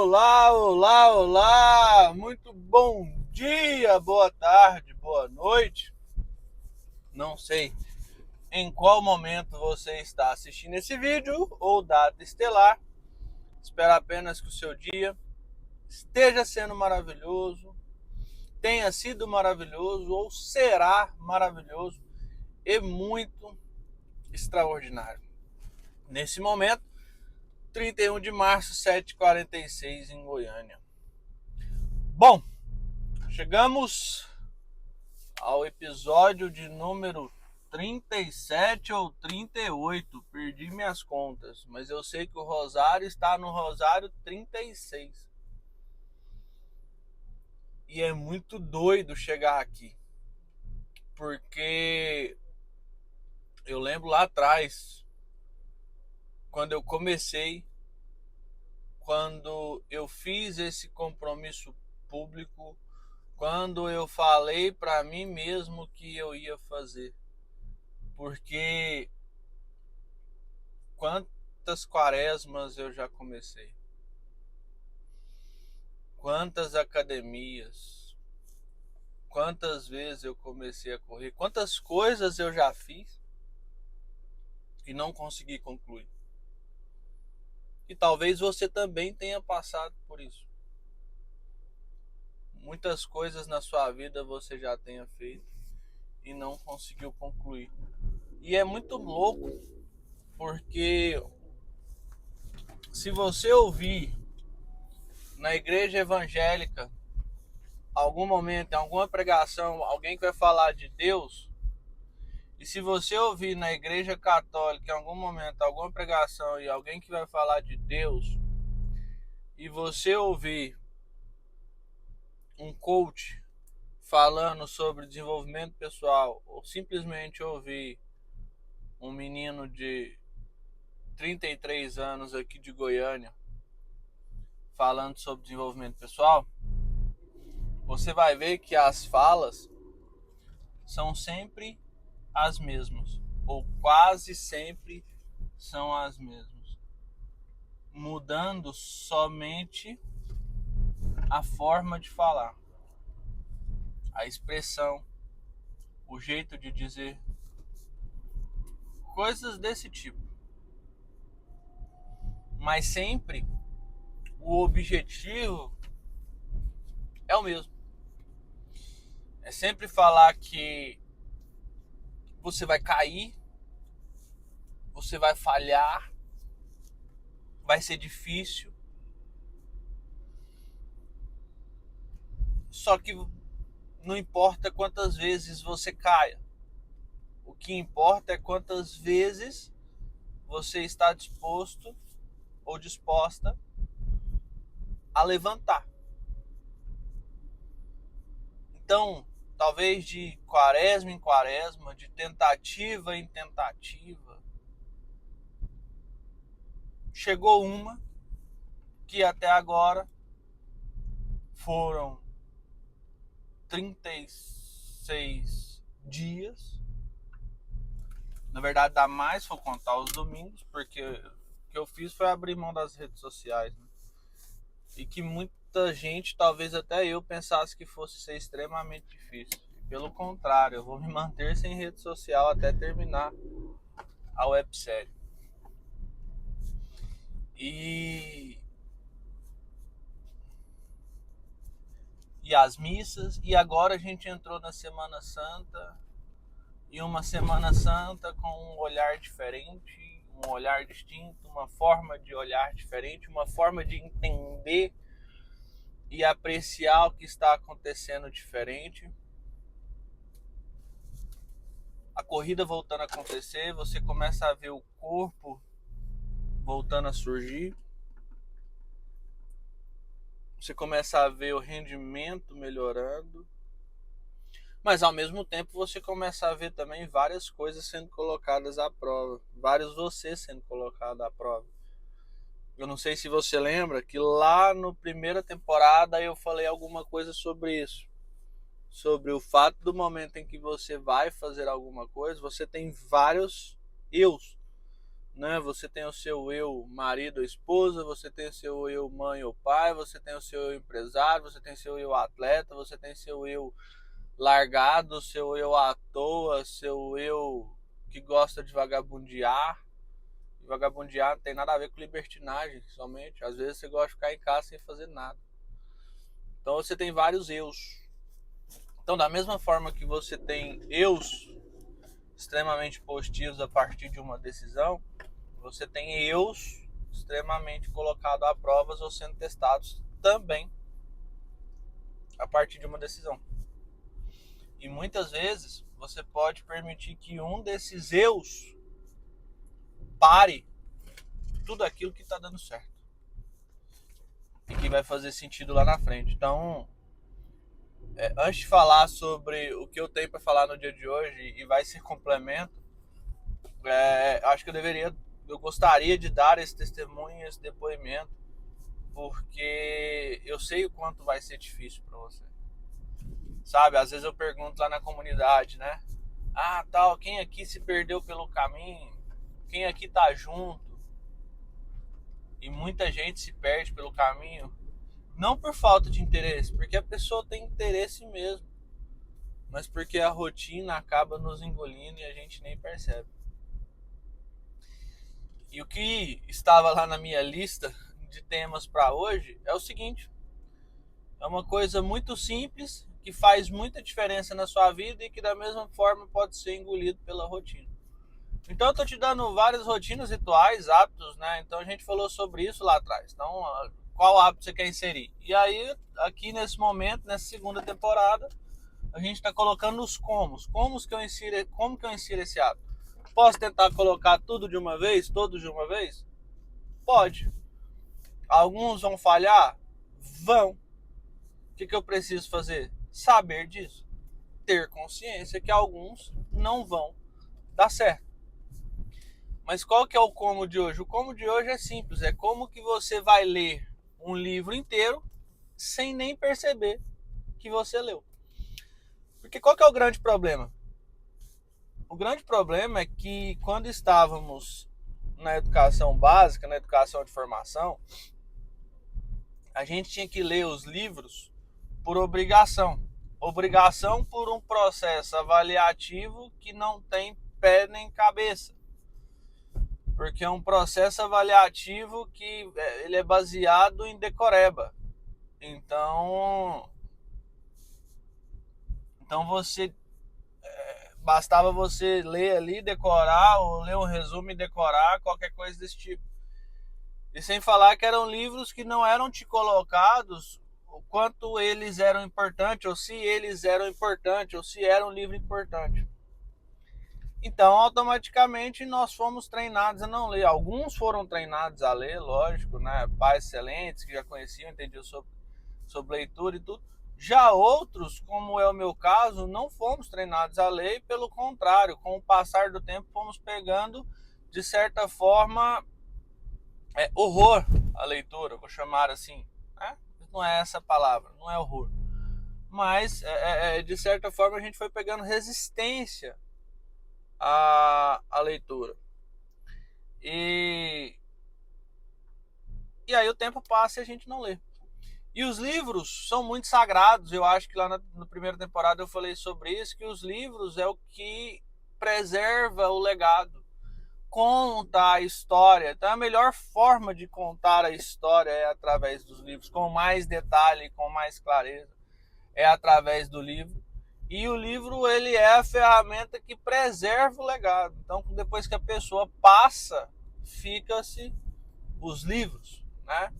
Olá, olá, olá! Muito bom dia, boa tarde, boa noite. Não sei em qual momento você está assistindo esse vídeo ou data estelar. Espero apenas que o seu dia esteja sendo maravilhoso, tenha sido maravilhoso ou será maravilhoso e muito extraordinário. Nesse momento, 31 de março, 7h46 em Goiânia. Bom, chegamos ao episódio de número 37 ou 38, perdi minhas contas, mas eu sei que o Rosário está no Rosário 36. E é muito doido chegar aqui, porque eu lembro lá atrás, quando eu comecei, quando eu fiz esse compromisso público, quando eu falei para mim mesmo que eu ia fazer. Porque quantas quaresmas eu já comecei? Quantas academias? Quantas vezes eu comecei a correr? Quantas coisas eu já fiz e não consegui concluir? E talvez você também tenha passado por isso. Muitas coisas na sua vida você já tenha feito e não conseguiu concluir. E é muito louco, porque se você ouvir na igreja evangélica, algum momento, em alguma pregação, alguém que vai falar de Deus, e se você ouvir na igreja católica, em algum momento, alguma pregação e alguém que vai falar de Deus, e você ouvir um coach falando sobre desenvolvimento pessoal, ou simplesmente ouvir um menino de 33 anos aqui de Goiânia falando sobre desenvolvimento pessoal, você vai ver que as falas são sempre as mesmas, ou quase sempre são as mesmas, mudando somente a forma de falar, a expressão, o jeito de dizer, coisas desse tipo. Mas sempre o objetivo é o mesmo. É sempre falar que você vai cair, você vai falhar, vai ser difícil. Só que não importa quantas vezes você caia. O que importa é quantas vezes você está disposto ou disposta a levantar. Então, talvez de quaresma em quaresma, de tentativa em tentativa, chegou uma que até agora foram 36 dias. Na verdade, dá mais se for contar os domingos, porque o que eu fiz foi abrir mão das redes sociais, né? E que muita gente, talvez até eu, pensasse que fosse ser extremamente difícil. E pelo contrário, eu vou me manter sem rede social até terminar a websérie. E as missas, e agora a gente entrou na Semana Santa, e uma Semana Santa com um olhar diferente, um olhar distinto, uma forma de olhar diferente, uma forma de entender e apreciar o que está acontecendo diferente. A corrida voltando a acontecer, você começa a ver o corpo voltando a surgir, você começa a ver o rendimento melhorando, mas ao mesmo tempo você começa a ver também várias coisas sendo colocadas à prova, vários você sendo colocado à prova. Eu não sei se você lembra que lá na primeira temporada eu falei alguma coisa sobre isso, sobre o fato do momento em que você vai fazer alguma coisa, você tem vários eus, né? Você tem o seu eu marido ou esposa, você tem o seu eu mãe ou pai, você tem o seu eu empresário, você tem o seu eu atleta, você tem o seu eu largado, seu eu à toa, seu eu que gosta de vagabundear. Vagabundear não tem nada a ver com libertinagem, somente. Às vezes você gosta de ficar em casa sem fazer nada. Então você tem vários eus. Então, da mesma forma que você tem eus extremamente positivos a partir de uma decisão, você tem eus extremamente colocados a provas ou sendo testados também a partir de uma decisão. E muitas vezes você pode permitir que um desses eus pare tudo aquilo que está dando certo e que vai fazer sentido lá na frente. Então, antes de falar sobre o que eu tenho para falar no dia de hoje e vai ser complemento, acho que eu gostaria de dar esse testemunho, esse depoimento, porque eu sei o quanto vai ser difícil para você. Sabe, às vezes eu pergunto lá na comunidade, né? Ah, tal, quem aqui se perdeu pelo caminho? Quem aqui tá junto? E muita gente se perde pelo caminho, não por falta de interesse, porque a pessoa tem interesse mesmo, mas porque a rotina acaba nos engolindo e a gente nem percebe. E o que estava lá na minha lista de temas para hoje é o seguinte: é uma coisa muito simples, que faz muita diferença na sua vida e que da mesma forma pode ser engolido pela rotina. Então eu tô te dando várias rotinas, rituais, hábitos, né? Então a gente falou sobre isso lá atrás. Então, qual hábito você quer inserir? E aí, aqui nesse momento, nessa segunda temporada, a gente está colocando os comos. Como que eu insiro esse hábito? Posso tentar colocar tudo de uma vez, todos de uma vez? Pode. Alguns vão falhar? Vão. O que eu preciso fazer? Saber disso. Ter consciência que alguns não vão dar certo. Mas qual que é o como de hoje? O como de hoje é simples. É como que você vai ler um livro inteiro sem nem perceber que você leu. Porque qual que é o grande problema? O grande problema é que quando estávamos na educação básica, na educação de formação, a gente tinha que ler os livros por obrigação. Obrigação por um processo avaliativo que não tem pé nem cabeça. Porque é um processo avaliativo que ele é baseado em decoreba. Então você bastava você ler ali, decorar, ou ler um resumo e decorar, qualquer coisa desse tipo. E sem falar que eram livros que não eram te colocados o quanto eles eram importantes, ou se eles eram importantes, ou se era um livro importante. Então, automaticamente, nós fomos treinados a não ler. Alguns foram treinados a ler, lógico, né? Pais excelentes que já conheciam, entendiam sobre leitura e tudo. Já outros, como é o meu caso, não fomos treinados a ler, e pelo contrário, com o passar do tempo, fomos pegando, de certa forma, horror à leitura, vou chamar assim. Né? Não é essa palavra, não é horror. Mas, de certa forma, a gente foi pegando resistência à leitura. E aí o tempo passa e a gente não lê. E os livros são muito sagrados. Eu acho que lá na primeira temporada eu falei sobre isso, que os livros é o que preserva o legado, conta a história. Então a melhor forma de contar a história é através dos livros, com mais detalhe, com mais clareza, é através do livro. E o livro, ele é a ferramenta que preserva o legado. Então depois que a pessoa passa, fica-se os livros, né?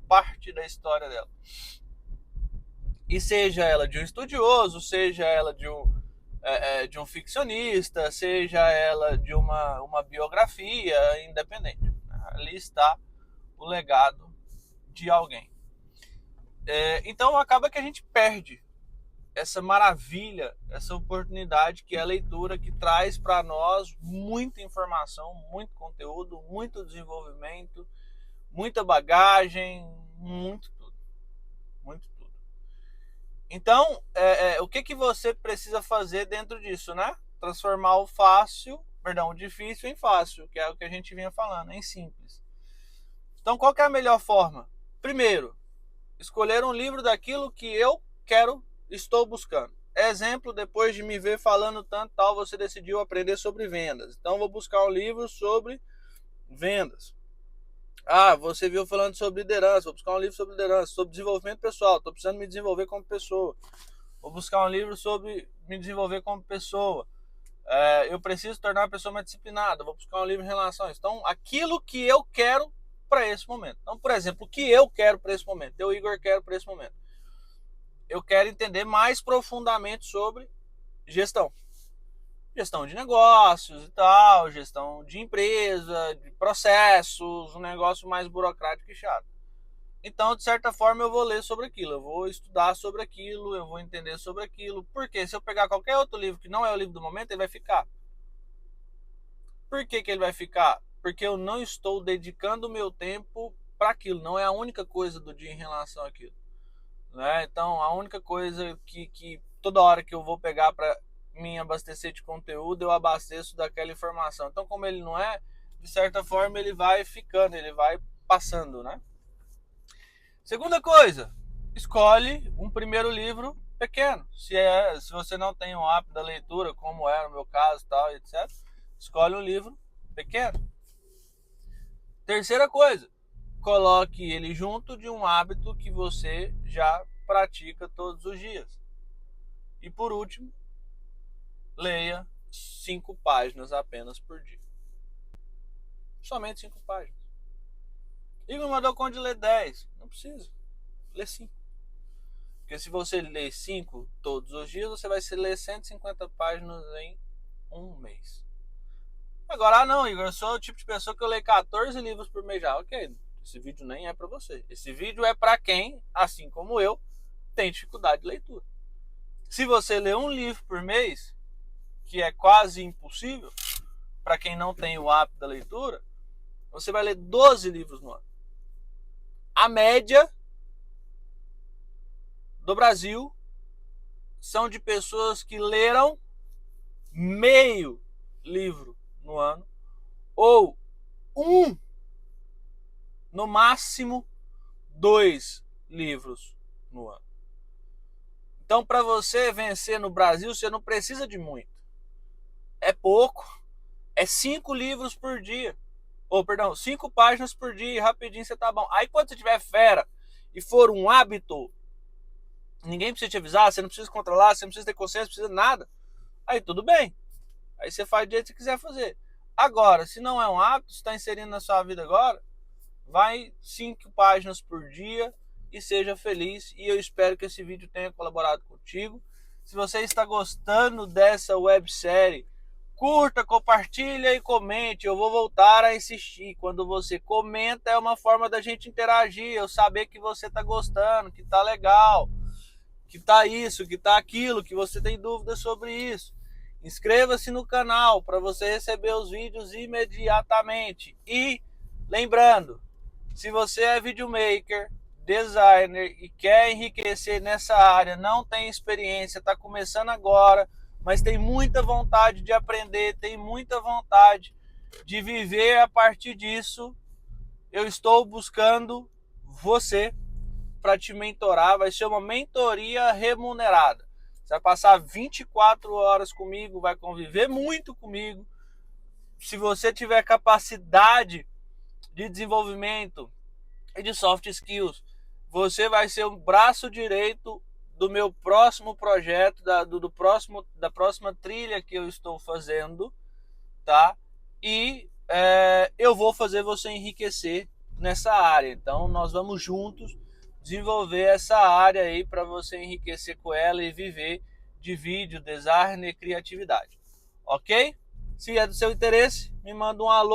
Parte da história dela. E seja ela de um estudioso, seja ela de um ficcionista, seja ela de uma biografia independente. Ali está o legado de alguém. Então acaba que a gente perde essa maravilha, essa oportunidade que é a leitura, que traz para nós muita informação, muito conteúdo, muito desenvolvimento, muita bagagem, muito tudo. Muito tudo. Então, o que você precisa fazer dentro disso, né? Transformar o fácil o difícil em fácil, que é o que a gente vinha falando, em simples. Então, qual que é a melhor forma? Primeiro, escolher um livro daquilo que eu estou buscando. Exemplo, depois de me ver falando tanto tal, você decidiu aprender sobre vendas. Então, vou buscar um livro sobre vendas. Ah, você viu falando sobre liderança, vou buscar um livro sobre liderança, sobre desenvolvimento pessoal, estou precisando me desenvolver como pessoa. Vou buscar um livro sobre me desenvolver como pessoa. Eu preciso tornar uma pessoa mais disciplinada, vou buscar um livro em relação a isso. Então, aquilo que eu quero para esse momento. Então, por exemplo, o que eu quero para esse momento? Eu, Igor, quero para esse momento. Eu quero entender mais profundamente sobre gestão. Gestão de negócios e tal, gestão de empresa, de processos, um negócio mais burocrático e chato. Então, de certa forma, eu vou ler sobre aquilo, eu vou estudar sobre aquilo, eu vou entender sobre aquilo. Porque se eu pegar qualquer outro livro que não é o livro do momento, ele vai ficar. Por que ele vai ficar? Porque eu não estou dedicando o meu tempo para aquilo, não é a única coisa do dia em relação àquilo. Né? Então, a única coisa que toda hora que eu vou pegar para me abastecer de conteúdo, eu abasteço daquela informação. Então, como ele não é, de certa forma, ele vai ficando, ele vai passando, né? Segunda coisa, escolhe um primeiro livro pequeno. Se você não tem um hábito da leitura, como é no meu caso, tal, etc., escolhe um livro pequeno. Terceira coisa, coloque ele junto de um hábito que você já pratica todos os dias. E por último, leia 5 páginas apenas por dia. Somente 5 páginas. E me mandou conta de ler 10. Não precisa. Lê 5. Porque se você ler 5 todos os dias, você vai ler 150 páginas em um mês. Agora, não, Igor, eu sou o tipo de pessoa que eu leio 14 livros por mês já. Ok, esse vídeo nem é para você. Esse vídeo é para quem, assim como eu, tem dificuldade de leitura. Se você lê um livro por mês, que é quase impossível para quem não tem o hábito da leitura, você vai ler 12 livros no ano. A média do Brasil são de pessoas que leram meio livro no ano, ou no máximo 2 livros no ano. Então, para você vencer no Brasil, você não precisa de muito. É pouco. É 5 livros por dia. 5 páginas por dia, rapidinho você tá bom. Aí quando você tiver fera e for um hábito, ninguém precisa te avisar, você não precisa controlar, você não precisa ter consciência, não precisa de nada. Aí tudo bem. Aí você faz do jeito que você quiser fazer. Agora, se não é um hábito, você está inserindo na sua vida agora, vai 5 páginas por dia e seja feliz. E eu espero que esse vídeo tenha colaborado contigo. Se você está gostando dessa websérie, curta, compartilha e comente. Eu vou voltar a insistir. Quando você comenta, é uma forma da gente interagir, eu saber que você está gostando, que está legal, que está isso, que está aquilo, que você tem dúvidas sobre isso. Inscreva-se no canal para você receber os vídeos imediatamente. E lembrando, se você é videomaker, designer e quer enriquecer nessa área, não tem experiência, está começando agora, mas tem muita vontade de aprender, tem muita vontade de viver a partir disso, eu estou buscando você para te mentorar. Vai ser uma mentoria remunerada. Você vai passar 24 horas comigo, vai conviver muito comigo. Se você tiver capacidade de desenvolvimento e de soft skills, você vai ser o braço direito do meu próximo projeto, da próxima trilha que eu estou fazendo, tá? E eu vou fazer você enriquecer nessa área. Então nós vamos juntos desenvolver essa área aí para você enriquecer com ela e viver de vídeo, design e criatividade. Ok? Se é do seu interesse, me manda um alô.